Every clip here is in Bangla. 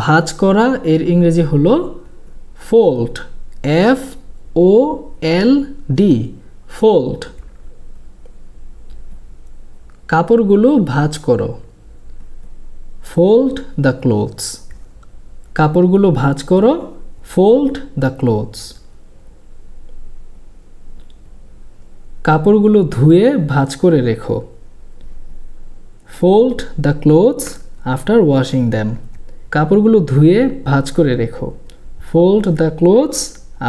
ভাঁজ করা এর ইংরেজি হলো fold, FOLD, fold। কাপড়গুলো ভাঁজ করো, fold the clothes, কাপড়গুলো ভাঁজ করো, fold the clothes। কাপড়গুলো ধুয়ে ভাঁজ করে রেখো, fold the clothes after washing them, কাপড়গুলো ধুয়ে ভাঁজ করে রেখো, fold the clothes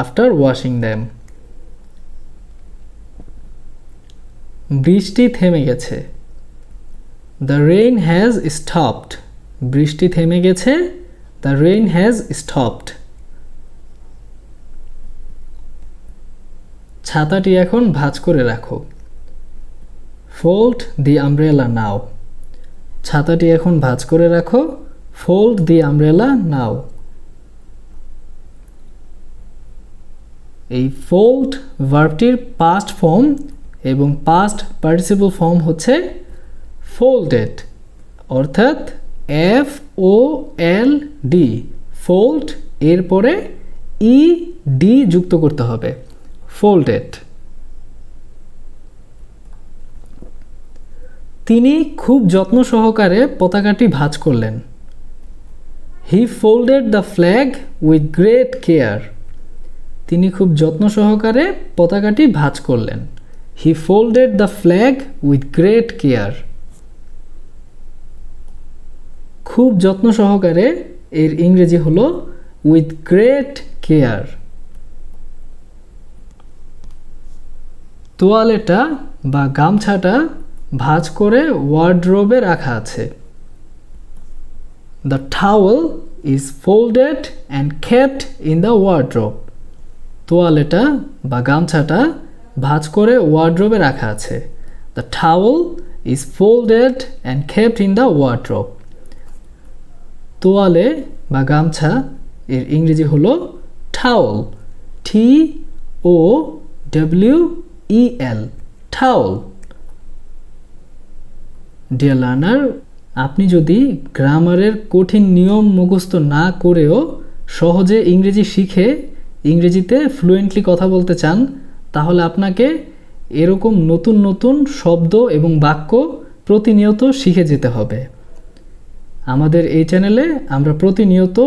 after washing them। বৃষ্টি থেমে গেছে, the rain has stopped, বৃষ্টি থেমে গেছে, the rain has stopped। ছাতাটি এখন ভাঁজ করে রাখো, fold the umbrella now, ছাতাটি এখন ভাঁজ করে রাখো, fold the umbrella now। এই fold ভার্বটির past form এবং past participle form হচ্ছে folded, অর্থাৎ FOLD, fold এর পরে ED যুক্ত করতে হবে, folded। তিনি খুব যত্ন সহকারে পতাকাটি ভাঁজ করলেন, he folded the flag with great care, তিনি খুব যত্ন সহকারে পতাকাটি ভাঁজ করলেন, he folded the flag with great care। খুব যত্ন সহকারে এর ইংরেজি হলো with great care। তোয়ালেটা বা গামছাটা ভাঁজ করে ওয়ার্ড্রোবে রাখা আছে, the towel is folded and kept in the wardrobe, তোয়ালেটা বা গামছাটা ভাঁজ করে ওয়ার্ড্রোবে রাখা আছে, the towel is folded and kept in the wardrobe। তোয়ালে বা গামছা এর ইংরেজি হলো towel, TOWEL, towel। Deer learner, আপনি যদি গ্রামারের কঠিন নিয়ম মুখস্থ না করেও সহজে ইংরেজি শিখে ইংরেজিতে ফ্লুয়েন্টলি কথা বলতে চান, তাহলে আপনাকে এরকম নতুন নতুন শব্দ এবং বাক্য প্রতিনিয়ত শিখে যেতে হবে। আমাদের এই চ্যানেলে আমরা প্রতিনিয়ত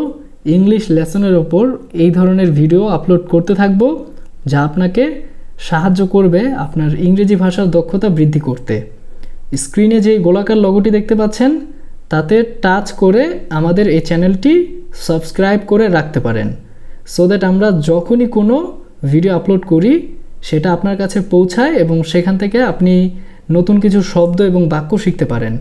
ইংলিশ লেসনের ওপর এই ধরনের ভিডিও আপলোড করতে থাকব, যা আপনাকে সাহায্য করবে আপনার ইংরেজি ভাষার দক্ষতা বৃদ্ধি করতে। স্ক্রিনে যে গোলাকার লোগোটি দেখতে পাচ্ছেন, তাতে টাচ করে আমাদের এই চ্যানেলটি সাবস্ক্রাইব করে রাখতে পারেন, সো দ্যাট আমরা যখনই কোনো ভিডিও আপলোড করি সেটা আপনার কাছে পৌঁছায় এবং সেখান থেকে আপনি নতুন কিছু শব্দ এবং বাক্য শিখতে পারেন।